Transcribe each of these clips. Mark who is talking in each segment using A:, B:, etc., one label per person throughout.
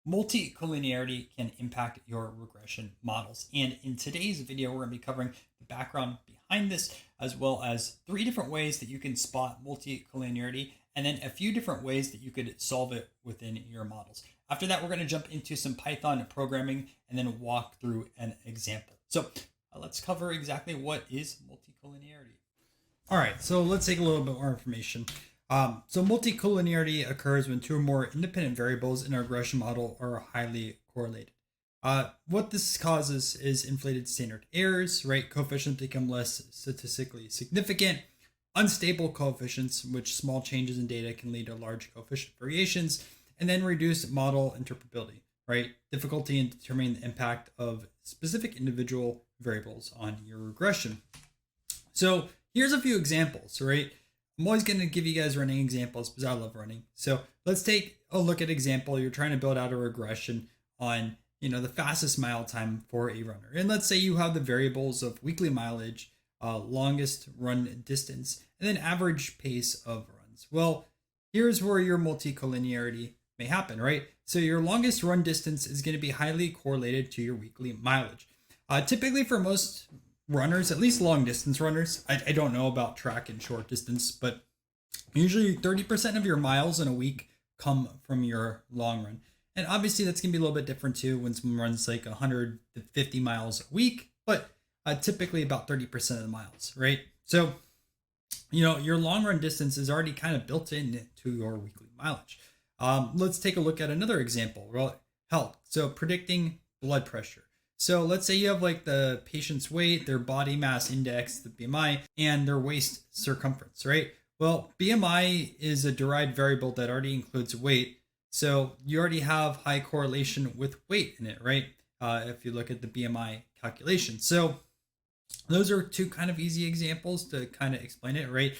A: Multicollinearity can impact your regression models. And in today's video, we're going to be covering the background behind this, as well as 3 different ways that you can spot multicollinearity, and then a few different ways that you could solve it within your models. After that, we're going to jump into some Python programming and then walk through an example. So let's cover exactly what is multicollinearity. All right, so let's take a little bit more information. So multicollinearity occurs when 2 or more independent variables in a regression model are highly correlated. What this causes is inflated standard errors, right? Coefficients become less statistically significant, unstable coefficients, which small changes in data can lead to large coefficient variations, and then reduced model interpretability, right? Difficulty in determining the impact of specific individual variables on your regression. So here's a few examples, right? I'm always going to give you guys running examples because I love running. So let's take a look at example. You're trying to build out a regression on, the fastest mile time for a runner. And let's say you have the variables of weekly mileage, longest run distance, and then average pace of runs. Well, here's where your multicollinearity may happen, right? So your longest run distance is going to be highly correlated to your weekly mileage. Typically for most runners, at least long distance runners, I don't know about track and short distance, but usually 30% of your miles in a week come from your long run. And obviously that's going to be a little bit different too when someone runs like 150 miles a week, but typically about 30% of the miles, right? So, your long run distance is already kind of built into your weekly mileage. Let's take a look at another example, health. So predicting blood pressure. So let's say you have like the patient's weight, their body mass index, the BMI, and their waist circumference, right? Well, BMI is a derived variable that already includes weight. So you already have high correlation with weight in it, right? If you look at the BMI calculation. So those are 2 kind of easy examples to kind of explain it, right?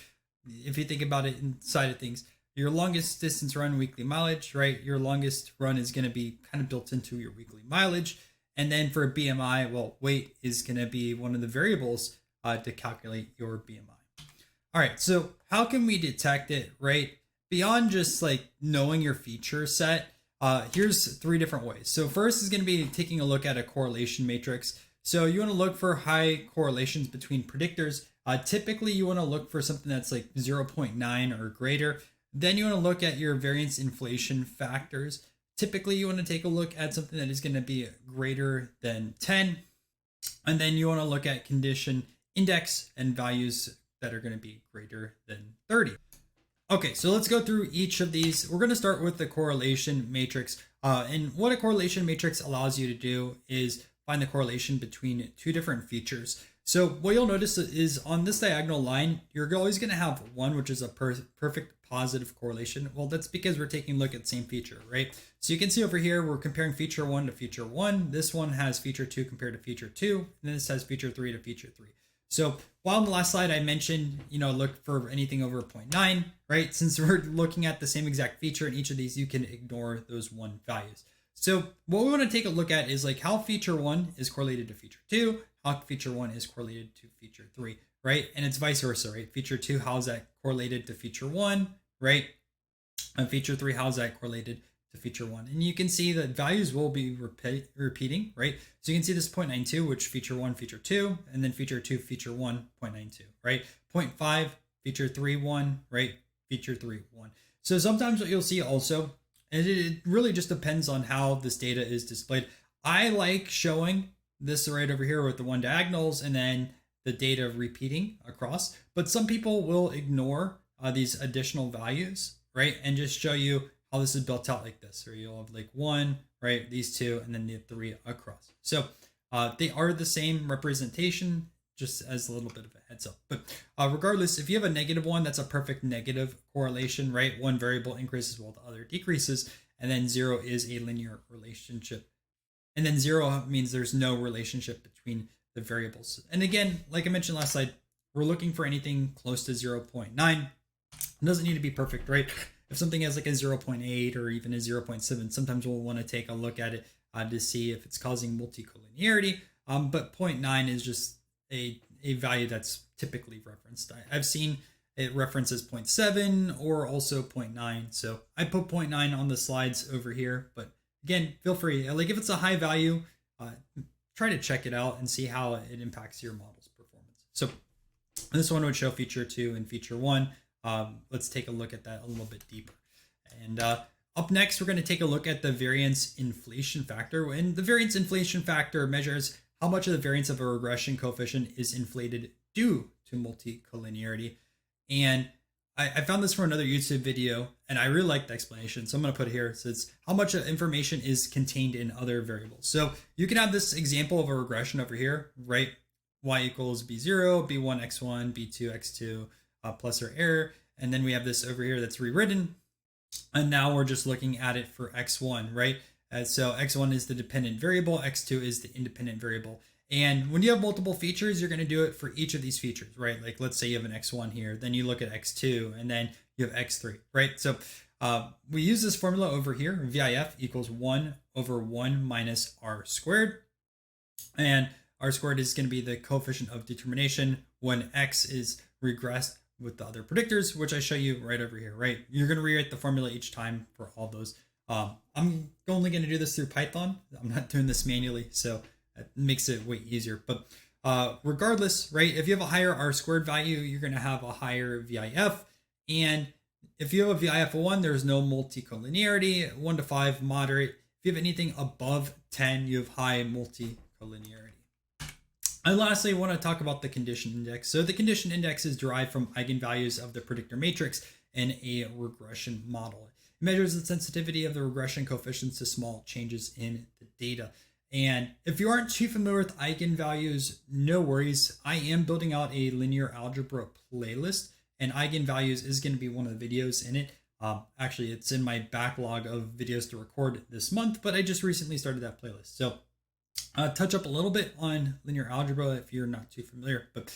A: If you think about it inside of things, your longest distance run, weekly mileage, right? Your longest run is going to be kind of built into your weekly mileage. And then for BMI, well, weight is going to be one of the variables to calculate your BMI. All right, so how can we detect it, right? Beyond just like knowing your feature set, here's 3 different ways. So first is going to be taking a look at a correlation matrix. So you want to look for high correlations between predictors. Typically, you want to look for something that's like 0.9 or greater. Then you want to look at your variance inflation factors. Typically, you want to take a look at something that is going to be greater than 10. And then you want to look at condition index and values that are going to be greater than 30. Okay, so let's go through each of these. We're going to start with the correlation matrix. And what a correlation matrix allows you to do is find the correlation between 2 different features. So what you'll notice is on this diagonal line, you're always going to have 1, which is a perfect positive correlation. Well, that's because we're taking a look at the same feature, right? So you can see over here, we're comparing feature 1 to feature 1. This one has feature 2 compared to feature 2, and this has feature 3 to feature 3. So while on the last slide I mentioned, look for anything over 0.9, right? Since we're looking at the same exact feature in each of these, you can ignore those 1 values. So what we want to take a look at is like how feature 1 is correlated to feature 2, how feature 1 is correlated to feature 3, right? And it's vice versa, right? Feature 2, how is that correlated to feature 1, right? And feature 3, how is that correlated to feature 1? And you can see that values will be repeating, right? So you can see this 0.92, which feature 1, feature 2, and then feature 2, feature 1, 0.92, right? 0.5, feature 3, 1, right? Feature 3, 1. So sometimes what you'll see also, and it really just depends on how this data is displayed. I like showing this right over here with the 1 diagonals and then the data repeating across, but some people will ignore these additional values, right? And just show you how this is built out like this, or you'll have like 1, right? These 2, and then the 3 across. So they are the same representation, just as a little bit of a heads up. But regardless, if you have a -1, that's a perfect negative correlation, right? 1 variable increases while the other decreases, and then 0 is a linear relationship. And then 0 means there's no relationship between the variables. And again, like I mentioned last slide, we're looking for anything close to 0.9. It doesn't need to be perfect, right? If something has like a 0.8 or even a 0.7, sometimes we'll want to take a look at it to see if it's causing multicollinearity. But 0.9 is just a value that's typically referenced. I've seen it references 0.7 or also 0.9. So I put 0.9 on the slides over here, but again, feel free. Like if it's a high value, try to check it out and see how it impacts your model's performance. So this one would show feature 2 and feature 1. Let's take a look at that a little bit deeper. And up next, we're going to take a look at the variance inflation factor. And the variance inflation factor measures how much of the variance of a regression coefficient is inflated due to multicollinearity. And I found this from another YouTube video, and I really like the explanation. So I'm going to put it here. It says how much information is contained in other variables. So you can have this example of a regression over here, right? Y equals B0, B1, X1, B2, X2, plus or error. And then we have this over here that's rewritten. And now we're just looking at it for X1, right? So X1 is the dependent variable, X2 is the independent variable. And when you have multiple features, you're going to do it for each of these features, right? Like let's say you have an X1 here, then you look at X2, and then you have X3, right? So we use this formula over here, VIF equals 1 over 1 minus R squared. And R squared is going to be the coefficient of determination when X is regressed with the other predictors, which I show you right over here, right? You're going to rewrite the formula each time for all those. I'm only going to do this through Python. I'm not doing this manually, so it makes it way easier. But regardless, right, if you have a higher R squared value, you're going to have a higher VIF. And if you have a VIF of 1, there's no multicollinearity. 1 to 5, moderate. If you have anything above 10, you have high multicollinearity. And lastly, I want to talk about the condition index. So the condition index is derived from eigenvalues of the predictor matrix in a regression model. It measures the sensitivity of the regression coefficients to small changes in the data. And if you aren't too familiar with eigenvalues, no worries. I am building out a linear algebra playlist, and eigenvalues is going to be one of the videos in it. Actually, it's in my backlog of videos to record this month, but I just recently started that playlist. So touch up a little bit on linear algebra if you're not too familiar. But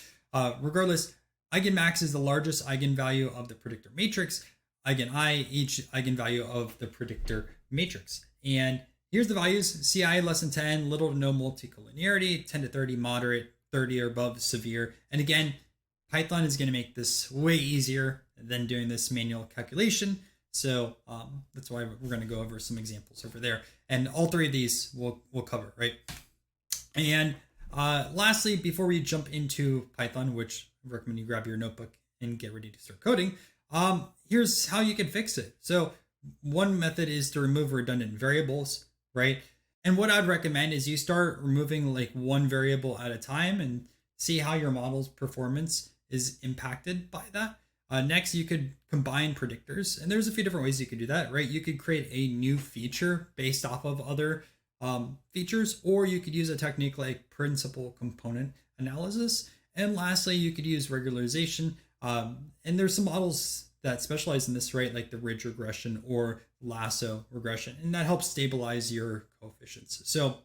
A: regardless, eigenmax is the largest eigenvalue of the predictor matrix. Eigen-I, each eigenvalue of the predictor matrix. And here's the values: CI less than 10, little to no multicollinearity, 10 to 30, moderate, 30 or above, severe. And again, Python is going to make this way easier than doing this manual calculation. So that's why we're going to go over some examples over there. And all three of these we'll cover, right? And lastly, before we jump into Python, which I recommend you grab your notebook and get ready to start coding, here's how you can fix it. So one method is to remove redundant variables, right? And what I'd recommend is you start removing like one variable at a time and see how your model's performance is impacted by that. Next, you could combine predictors, and there's a few different ways you could do that, right? You could create a new feature based off of other features, or you could use a technique like principal component analysis. And lastly, you could use regularization. And there's some models that specialize in this, right? Like the ridge regression or lasso regression, and that helps stabilize your coefficients. So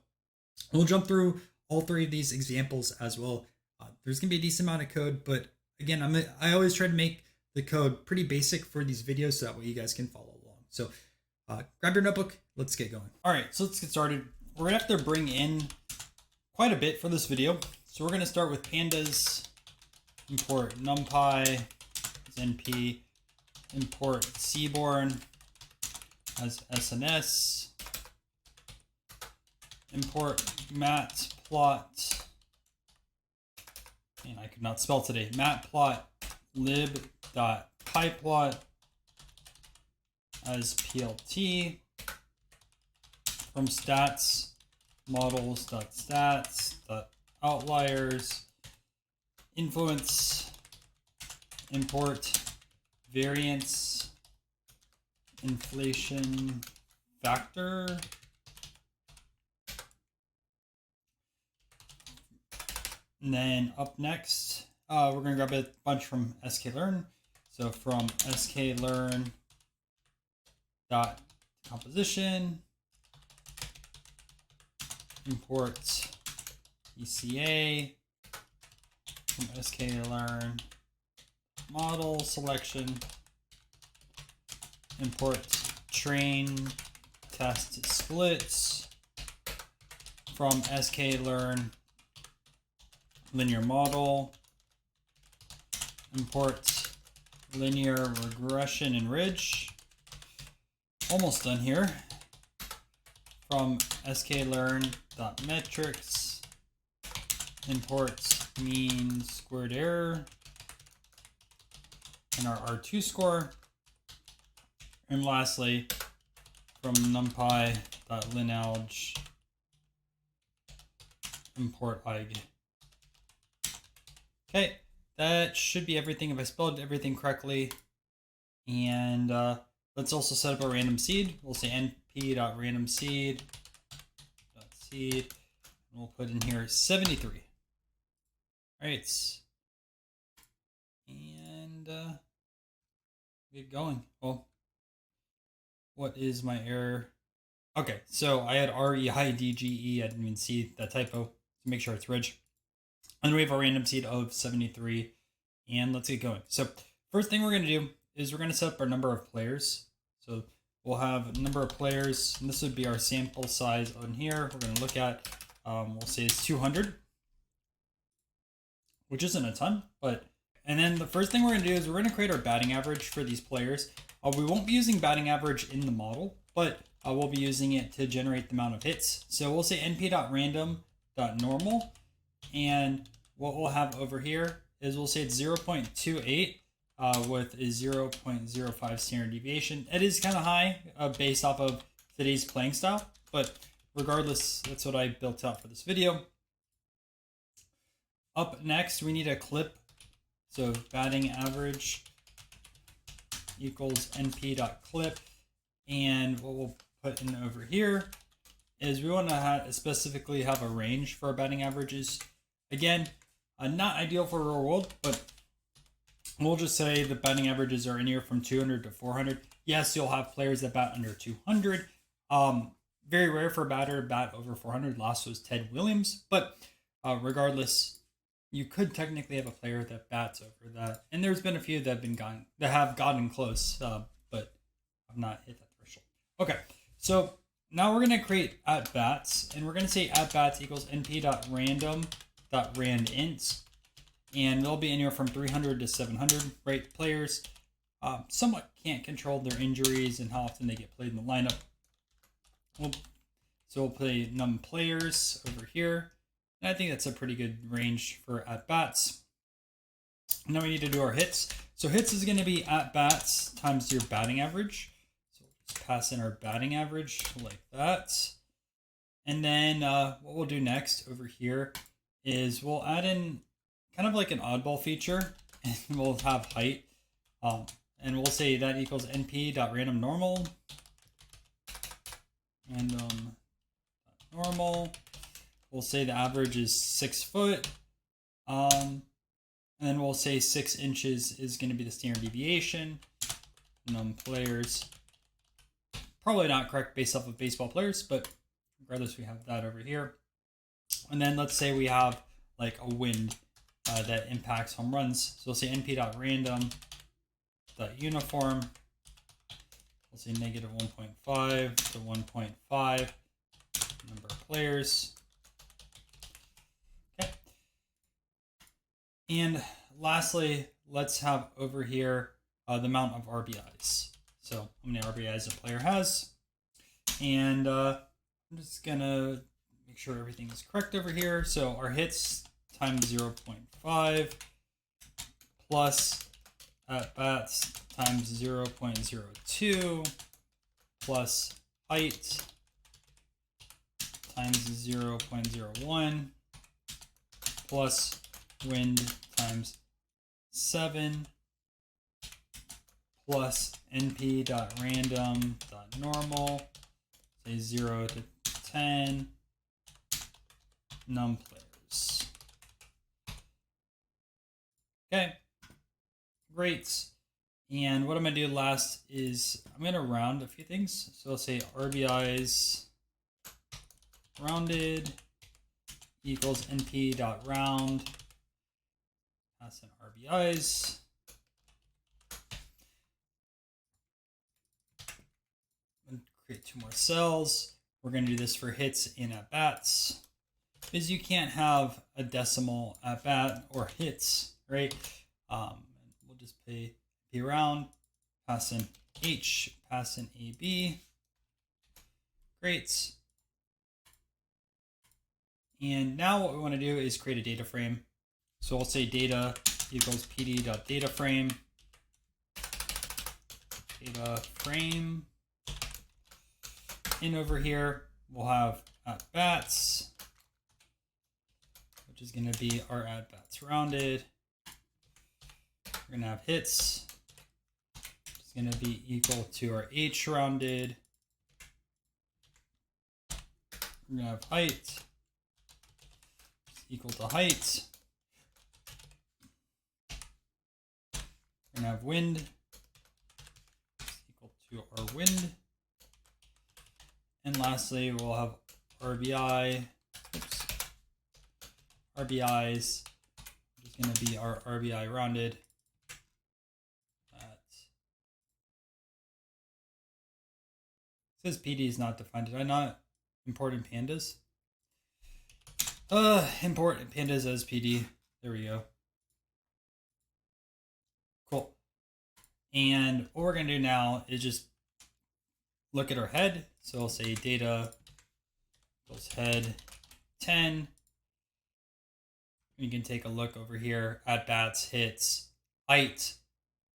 A: we'll jump through all three of these examples as well. There's gonna be a decent amount of code, but again, I always try to make the code pretty basic for these videos so that way you guys can follow along. So grab your notebook, let's get going. All right, so let's get started. We're gonna have to bring in quite a bit for this video. So we're gonna start with pandas, import numpy as np, import seaborn as SNS, import matplot, and I could not spell today, matplot lib.pyplot as plt, from stats models.stats.outliers, influence, import variance inflation factor, and then up next we're going to grab a bunch from sklearn. So from sklearn dot composition, import ECA from sklearn model selection, import train test splits from sklearn linear model, import linear regression and ridge. Almost done here. from sklearn.metrics imports mean squared error and our R2 score. And lastly, from numpy.linalg import eig. Okay, that should be everything if I spelled everything correctly. And let's also set up a random seed. We'll say np.randomSeed.seed. And we'll put in here 73. All right. And get going. Well, what is my error? Okay, so I had REIDGE. I didn't even see that typo to make sure it's reg. And then we have a random seed of 73. And let's get going. So first thing we're going to do is we're going to set up our number of players. So we'll have a number of players, and this would be our sample size on here. We're going to look at, we'll say it's 200, which isn't a ton, but, and then the first thing we're going to do is we're going to create our batting average for these players. We won't be using batting average in the model, but we'll be using it to generate the amount of hits. So we'll say np.random.normal, and what we'll have over here is we'll say it's 0.28 with a 0.05 standard deviation. It is kind of high based off of today's playing style, but regardless, that's what I built out for this video. Up next, we need a clip. So batting average equals np.clip. And what we'll put in over here is we want to specifically have a range for our batting averages. Again, not ideal for real world, but we'll just say the batting averages are anywhere from 200 to 400. Yes, you'll have players that bat under 200. Very rare for a batter to bat over 400. Last was Ted Williams, but regardless, you could technically have a player that bats over that. And there's been a few that have gotten close, but have not hit that threshold. Okay, so now we're going to create at bats, and we're going to say at bats equals np.random.randint. And they'll be anywhere from 300 to 700, right? Players somewhat can't control their injuries and how often they get played in the lineup. So we'll play num players over here. And I think that's a pretty good range for at-bats. Now we need to do our hits. So hits is going to be at-bats times your batting average. So we'll just pass in our batting average like that. And then what we'll do next over here is we'll add in kind of like an oddball feature, and we'll have height. And we'll say that equals np.randomNormal. Normal. We'll say the average is 6 foot. And then we'll say 6 inches is going to be the standard deviation. Num players. Probably not correct based off of baseball players, but regardless, we have that over here. And then let's say we have like a wind that impacts home runs. So we'll say np.random.uniform. We'll say negative 1.5 to 1.5. Number of players. Okay. And lastly, let's have over here the amount of RBIs. So how many RBIs a player has. And I'm just going to make sure everything is correct over here. So our hits times 0.5 plus at-bats times 0.02 plus height times 0.01 plus wind times 7 plus np.random.normal, say 0 to 10, num players. Okay, great. And what I'm going to do last is I'm going to round a few things. So I'll say RBIs rounded equals np.round. Pass in RBIs. And create 2 more cells. We're going to do this for hits and at-bats, because you can't have a decimal at-bat or hits, right? We'll just pay P round, pass in H, pass in AB. Great. And now what we want to do is create a data frame. So I'll say data equals pd.dataFrame. Data frame. And over here, we'll have @bats, which is going to be our @bats rounded. We're going to have hits, which is going to be equal to our h rounded. We're going to have height, which is equal to height. We're going to have wind, which is equal to our wind. And lastly, we'll have RBIs, which is going to be our RBI rounded. It says PD is not defined. Did I not import in pandas? Import pandas as PD. There we go. Cool. And what we're going to do now is just look at our head. So I'll say data equals head 10. You can take a look over here at bats, hits, height,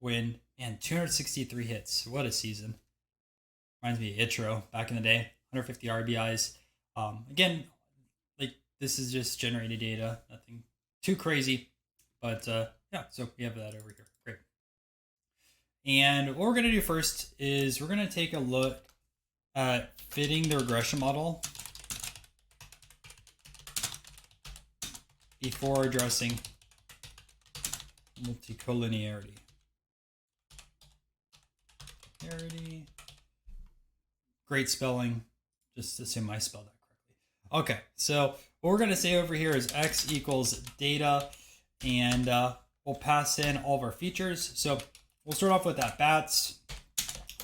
A: wind, and 263 hits. What a season. Reminds me of Itro back in the day, 150 RBIs. Again, like this is just generated data, nothing too crazy, but yeah, so we have that over here. Great. And what we're going to do first is we're going to take a look at fitting the regression model before addressing multicollinearity. Great spelling. Just assume I spelled that correctly. Okay, so what we're going to say over here is x equals data, and we'll pass in all of our features. So we'll start off with @bats.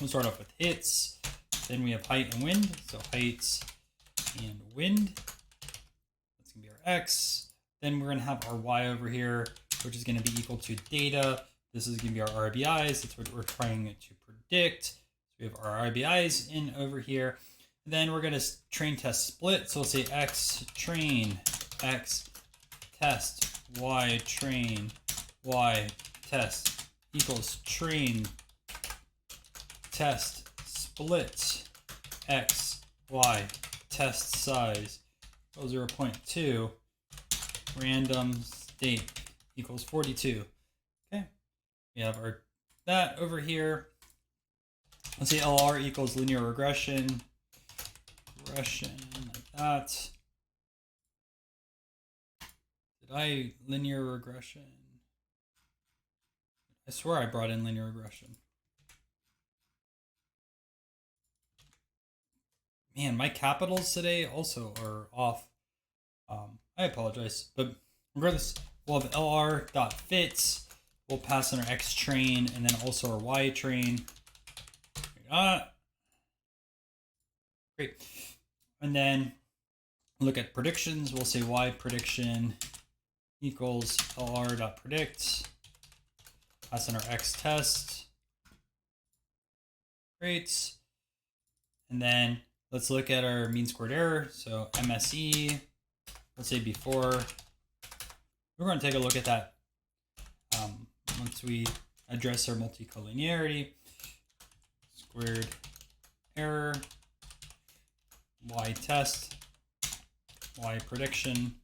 A: We'll start off with hits. Then we have height and wind. So height and wind. That's going to be our x. Then we're going to have our y over here, which is going to be equal to data. This is going to be our RBIs. That's what we're trying to predict. We have our RBIs in over here. And then we're going to train test split. So we'll say x train, x test, y train, y test equals train test split x, y test size equals 0.2 random state equals 42. Okay. We have our that over here. Let's say LR equals linear regression. Regression like that. Did I linear regression? I swear I brought in linear regression. Man, my capitals today also are off. I apologize, but regardless, we'll have LR.fit. We'll pass in our X train and then also our Y train. Great. And then look at predictions. We'll say Y prediction equals LR.predict. Pass in our X test. Great. And then let's look at our mean squared error. So MSE, let's say before. We're going to take a look at that once we address our multicollinearity. Squared error, Y test, Y prediction,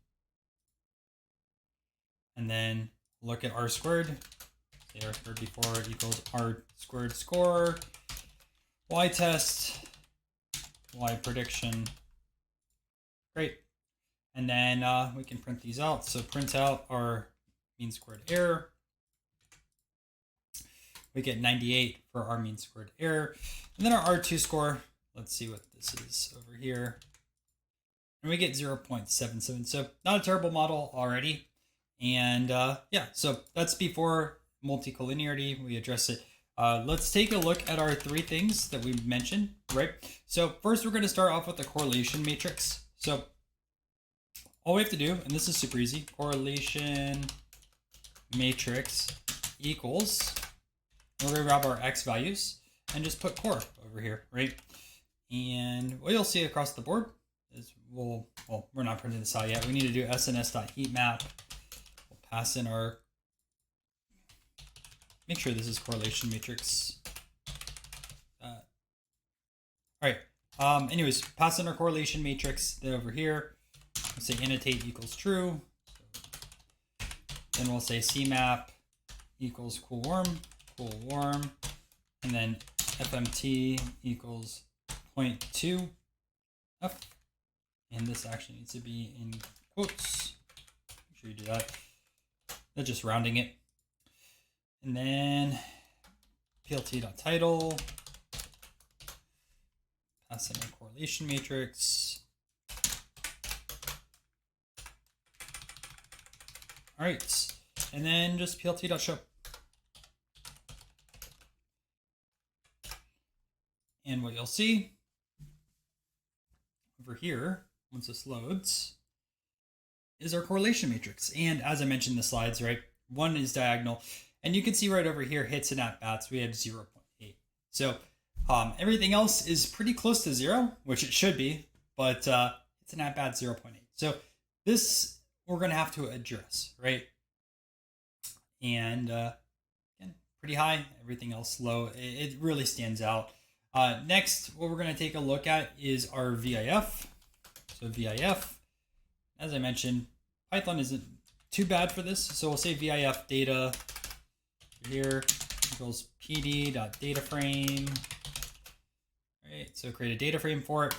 A: and then look at R squared. Say R squared before equals R squared score, Y test, Y prediction. Great. And then we can print these out. So print out our mean squared error. We get 98 for our mean squared error. And then our R2 score, let's see what this is over here. And we get 0.77. So not a terrible model already. And yeah, so that's before multicollinearity. We address it. Let's take a look at our three things that we mentioned, right? So first we're going to start off with the correlation matrix. So all we have to do, and this is super easy, correlation matrix equals, we're going to grab our X values and just put core over here, right? And what you'll see across the board is well, we're not printing this out yet. We need to do sns.heatmap. We'll pass in our, make sure this is correlation matrix. All right. Anyways, pass in our correlation matrix. Then over here, we'll say annotate equals true. Then we'll say cmap equals cool warm, and then fmt equals 0.2 f, and this actually needs to be in quotes. Make sure you do that. They're just rounding it. And then plt.title, pass in a correlation matrix. All right, and then just plt.show. And what you'll see over here, once this loads, is our correlation matrix. And as I mentioned in the slides, right, one is diagonal. And you can see right over here, hits and at-bats, we have 0.8. So everything else is pretty close to 0, which it should be, but it's an at-bat 0.8. So this we're going to have to address, right? And again, pretty high, everything else low. It really stands out. Next, what we're going to take a look at is our VIF. So VIF, as I mentioned, Python isn't too bad for this. So we'll say VIF data here equals pd.dataframe. Right, so create a data frame for it.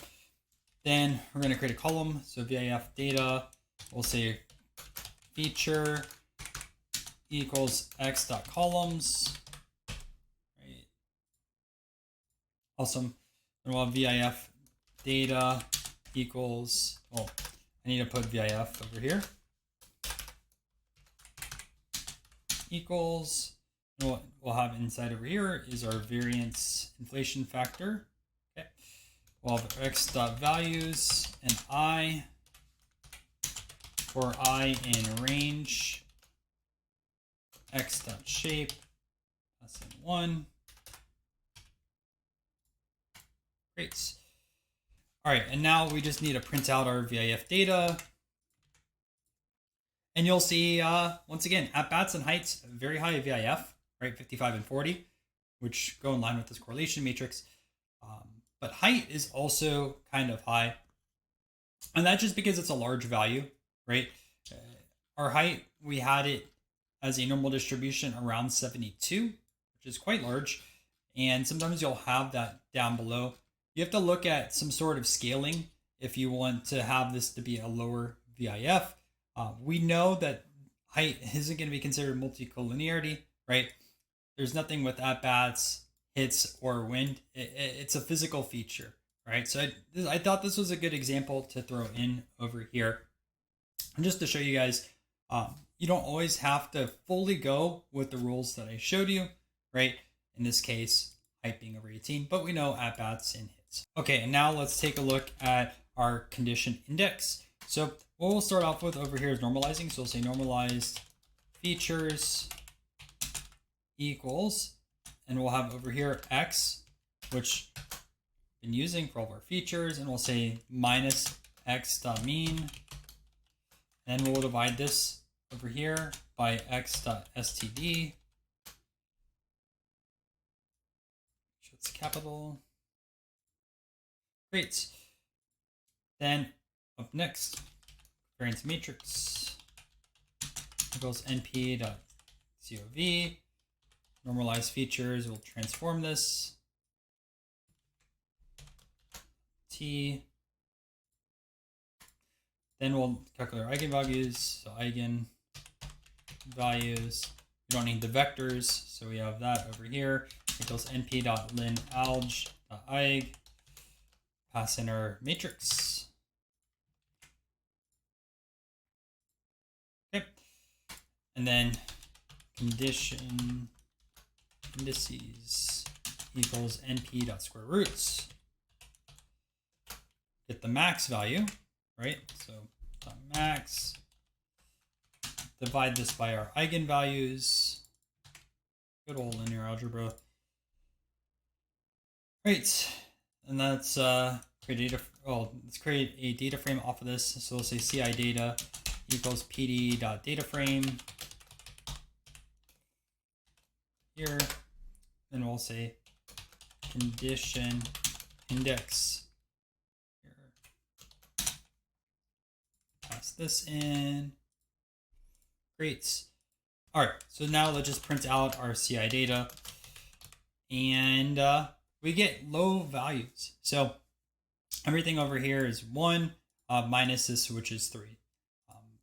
A: Then we're going to create a column. So VIF data, we'll say feature equals x.columns. Right. Awesome. And we'll have VIF data equals, well, I need to put VIF over here. Equals, and what we'll have inside over here is our variance inflation factor. Okay. We'll have x.values and I for I in range, x.shape, that's in 1. Great. All right, and now we just need to print out our VIF data. And you'll see, once again, at-bats and heights, very high VIF, right, 55 and 40, which go in line with this correlation matrix. But height is also kind of high. And that's just because it's a large value, right? Our height, we had it as a normal distribution around 72, which is quite large. And sometimes you'll have that down below. You have to look at some sort of scaling if you want to have this to be a lower VIF. We know that height isn't going to be considered multicollinearity, right? There's nothing with at-bats, hits, or wind. It's a physical feature, right? So I thought this was a good example to throw in over here. And just to show you guys, you don't always have to fully go with the rules that I showed you, right? In this case, height being over 18, but we know at-bats and hits. Okay, and now let's take a look at our condition index. So what we'll start off with over here is normalizing. So we'll say normalized features equals, and we'll have over here x, which we've been using for all of our features, and we'll say minus x.mean, and we'll divide this over here by x.std. It's capital. Great. Then up next, variance matrix equals np.cov. Normalized features, we'll transform this. T. Then we'll calculate our eigenvalues. So eigenvalues, we don't need the vectors, so we have that over here. Equals np.linalg.eig. Pass in our matrix. Okay. And then condition indices equals np.square roots. Get the max value, right? So max. Divide this by our eigenvalues. Good old linear algebra. Right. and let's create data. Oh, let's create a data frame off of this. So we'll say CI data equals pd.dataframe here. Then we'll say condition index here. Pass this in. Great. All right, so now let's just print out our CI data, and we get low values. So everything over here is 1 minus this, which is 3.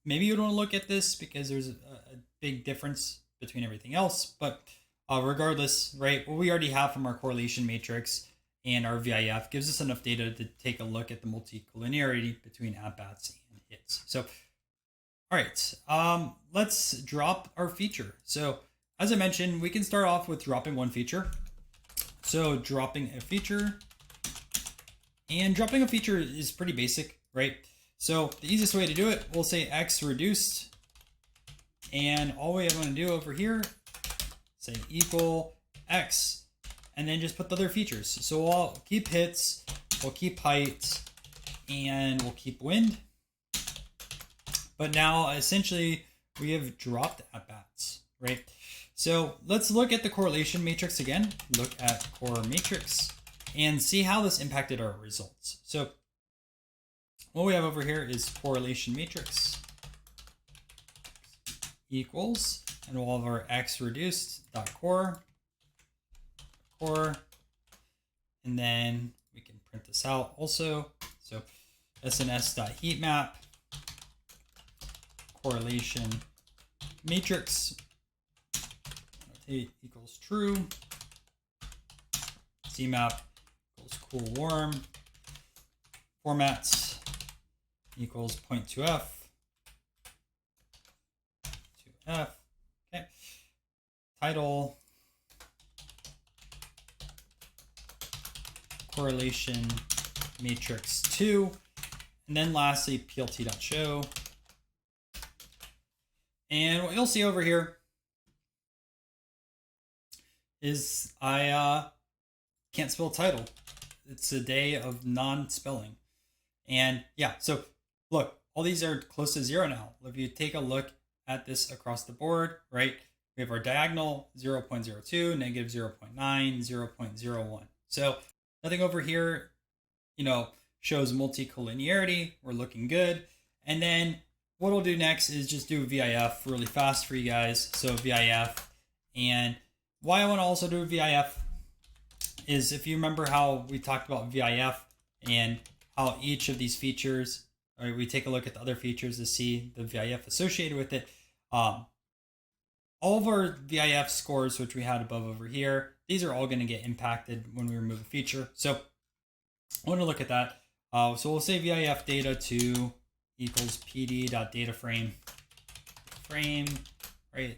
A: Maybe you don't want to look at this because there's a big difference between everything else, but regardless, right, what we already have from our correlation matrix and our VIF gives us enough data to take a look at the multicollinearity between at-bats and hits. So, all right, let's drop our feature. So as I mentioned, we can start off with dropping one feature. So dropping a feature, and dropping a feature is pretty basic, right? So the easiest way to do it, we'll say X reduced, and all we want to do over here, say equal X, and then just put the other features. So we'll keep hits, we'll keep height, and we'll keep wind. But now essentially we have dropped at bats, right? So let's look at the correlation matrix again. Look at core matrix and see how this impacted our results. So what we have over here is correlation matrix equals, and we'll have our X reduced dot core, and then we can print this out also. So SNS dot heat map correlation matrix equals true, CMAP equals cool warm, formats equals 0.2f, 2f, okay, title, correlation matrix 2, and then lastly plt.show. And what you'll see over here is I can't spell title. It's a day of non-spelling. And yeah, so look, all these are close to 0 now. If you take a look at this across the board, right, we have our diagonal 0.02, negative 0.9, 0.01. So nothing over here, shows multicollinearity. We're looking good. And then what we'll do next is just do VIF really fast for you guys. So VIF, and why I want to also do VIF is if you remember how we talked about VIF and how each of these features, or we take a look at the other features to see the VIF associated with it. All of our VIF scores, which we had above over here, these are all going to get impacted when we remove a feature. So I want to look at that. So we'll say VIF data 2 equals pd.dataframe, right?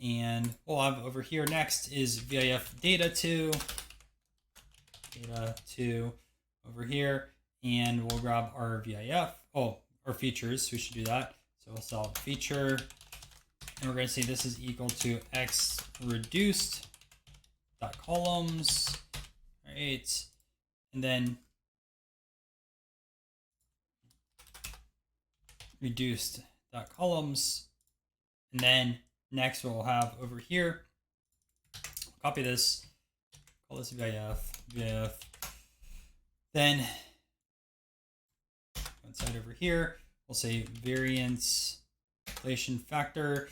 A: And what we'll have over here next is VIF data 2 over here, and we'll grab our VIF, our features, we should do that. So we'll solve feature, and we're going to say this is equal to X reduced dot columns, right? And then reduced dot columns, and then next we'll have over here, copy this, call this VIF, then inside over here we'll say variance inflation factor,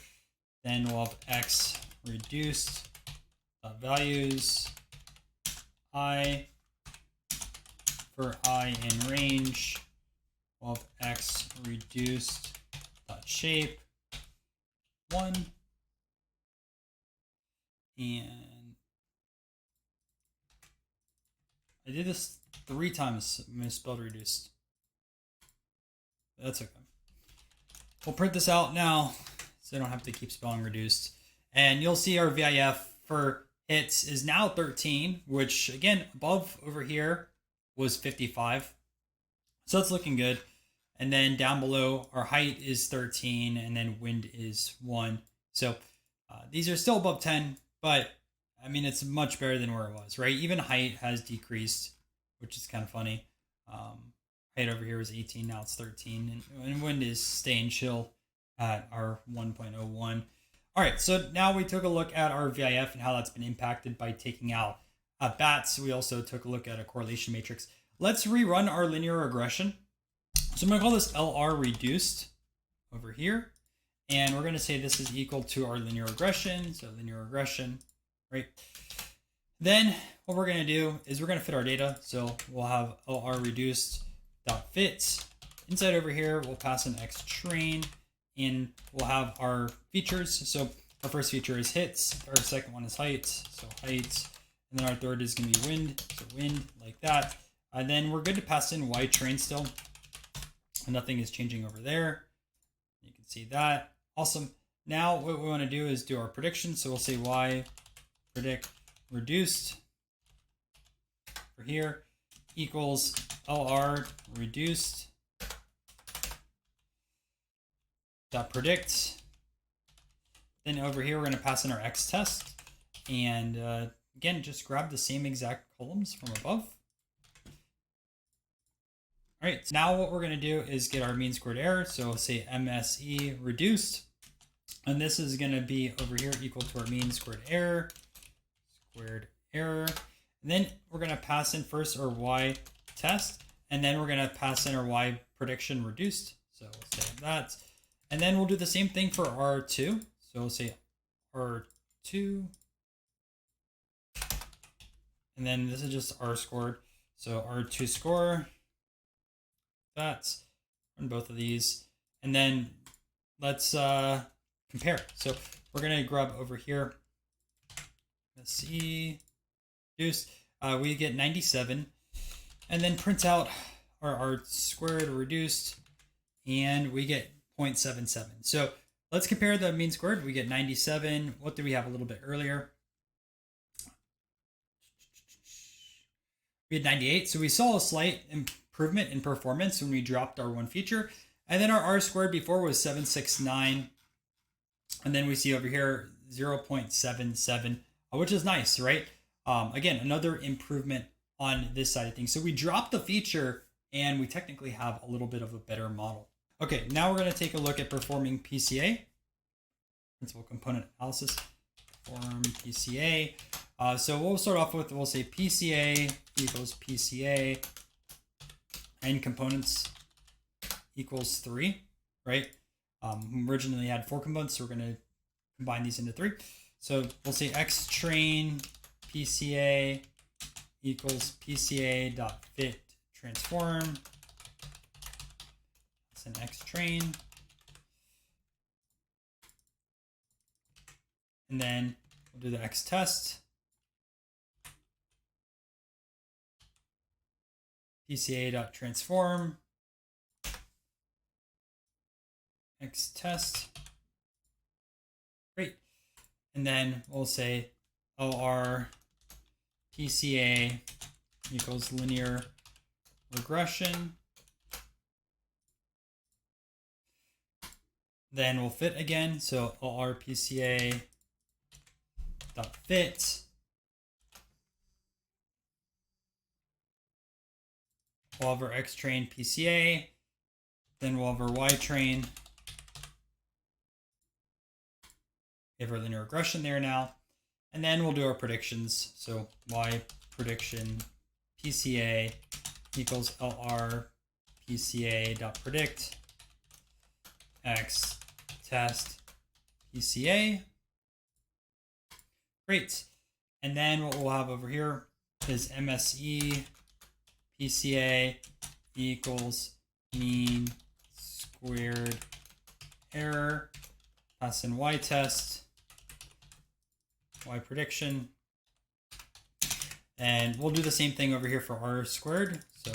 A: then we'll have X reduced dot values I, for I in range, we'll have X reduced dot shape 1, and I did this 3 times, misspelled reduced. That's okay. We'll print this out now so I don't have to keep spelling reduced. And you'll see our VIF for hits is now 13, which again, above over here was 55. So that's looking good. And then down below, our height is 13, and then wind is 1. So these are still above 10, but I mean, it's much better than where it was, right? Even height has decreased which is kind of funny. Height over here was 18, now it's 13, and wind is staying chill at our 1.01. All right, so now we took a look at our VIF and how that's been impacted by taking out bats. We also took a look at a correlation matrix. Let's rerun our linear regression. So I'm going to call this LR reduced over here. And we're going to say this is equal to our linear regression. So linear regression, right? Then what we're going to do is we're going to fit our data. So we'll have LR reduced dot fit. Inside over here, we'll pass an X train, and we'll have our features. So our first feature is hits. Our second one is height. So height. And then our third is going to be wind. So wind, like that. And then we're good to pass in Y train still. And nothing is changing over there. You can see that. Awesome. Now what we want to do is do our prediction. So we'll say Y predict reduced for here equals LR reduced dot predict. Then over here, we're going to pass in our X test. And again, just grab the same exact columns from above. All right, so now what we're going to do is get our mean squared error. So we'll say MSE reduced. And this is going to be over here equal to our mean squared error. And then we're going to pass in first our Y test. And then we're going to pass in our Y prediction reduced. So we'll say that. And then we'll do the same thing for R2. So we'll say R2. And then this is just R scored. So R2 score. That's on both of these. And then let's compare. So we're going to grab over here. Let's see. Reduce. We get 97. And then print out our R squared reduced. And we get 0.77. So let's compare the mean squared. We get 97. What did we have a little bit earlier? We had 98. So we saw a slight improvement in performance when we dropped our one feature. And then our R squared before was 769. And then we see over here 0.77, which is nice, right? Again, another improvement on this side of things. So we dropped the feature and we technically have a little bit of a better model. Okay, now we're going to take a look at performing PCA, principal component analysis, perform PCA. So we'll start off with, we'll say PCA equals PCA and components equals 3, right? Originally had 4 components, so we're going to combine these into 3. So we'll say X train PCA equals PCA dot fit transform. It's an X train. And then we'll do the X test. PCA dot transform. X test. Great. And then we'll say LR PCA equals linear regression. Then we'll fit again. So LR PCA dot fit. We'll have our X train PCA. Then we'll have our Y train. We have our linear regression there now. And then we'll do our predictions. So Y prediction PCA equals LR PCA dot predict X test PCA. Great. And then what we'll have over here is MSE PCA equals mean squared error. Pass in Y test. Y prediction. And we'll do the same thing over here for R squared. So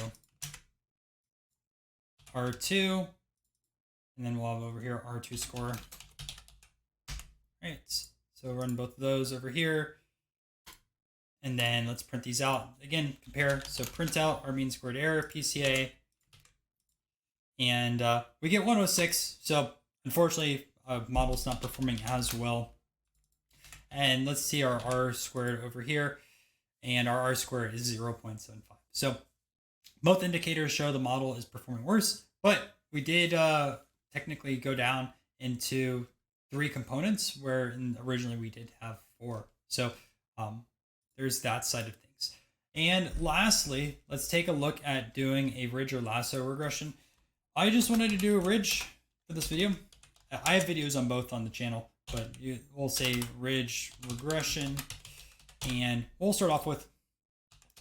A: R2. And then we'll have over here R2 score. All right. So run both of those over here. And then let's print these out. Again, compare. So print out our mean squared error, PCA. And we get 106. So unfortunately, model's not performing as well. And let's see our R squared over here. And our R squared is 0.75. So Both indicators show the model is performing worse, but we did technically go down into 3 components where originally we did have 4. So there's that side of things. And lastly, let's take a look at doing a ridge or lasso regression. I just wanted to do a ridge for this video. I have videos on both on the channel, but we'll say ridge regression, and we'll start off with,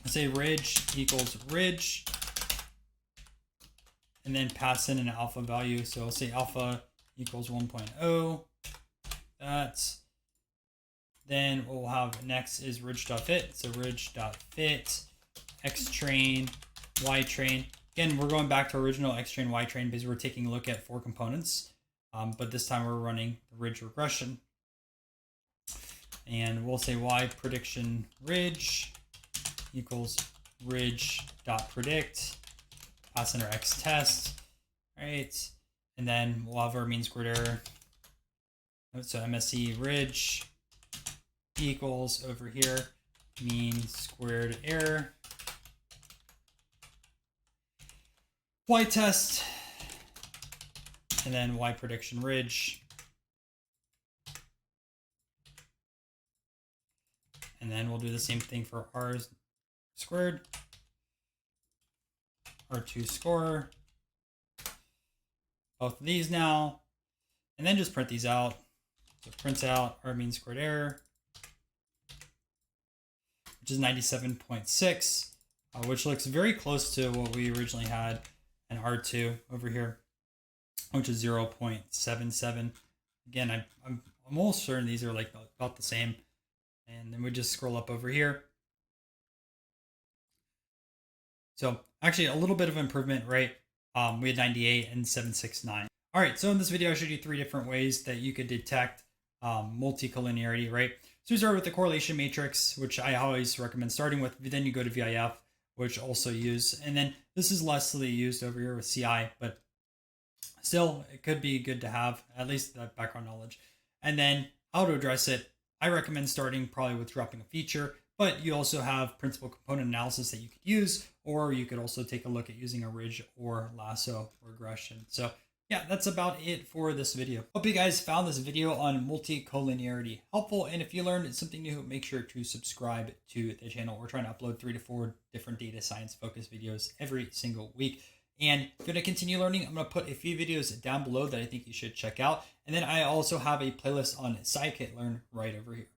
A: let's say ridge equals ridge, and then pass in an alpha value. So I'll say alpha equals 1.0. Then what we'll have next is ridge.fit. So ridge.fit x train, y train. Again, we're going back to original x train, y train because we're taking a look at 4 components. But this time we're running the ridge regression. And we'll say y prediction ridge equals ridge.predict, pass in our x test, right? And then we'll have our mean squared error. So MSE ridge equals over here mean squared error, y test, and then y prediction ridge. And then we'll do the same thing for r squared, r2 score, both of these now, and then just print these out. So print out our mean squared error, which is 97.6, which looks very close to what we originally had in R2 over here, which is 0.77. Again, I'm almost certain these are like about the same. And then we just scroll up over here. So actually a little bit of improvement, right? We had 98 and 769. All right, so in this video, I showed you 3 different ways that you could detect multicollinearity, right? So we start with the correlation matrix, which I always recommend starting with. Then you go to VIF, which also use, and then this is lessly used over here with CI, but still it could be good to have at least that background knowledge. And then how to address it, I recommend starting probably with dropping a feature, but you also have principal component analysis that you could use, or you could also take a look at using a ridge or lasso regression. So yeah, that's about it for this video. Hope you guys found this video on multicollinearity helpful. And if you learned something new, make sure to subscribe to the channel. We're trying to upload 3 to 4 different data science focused videos every single week. And if you're going to continue learning, I'm going to put a few videos down below that I think you should check out. And then I also have a playlist on scikit-learn right over here.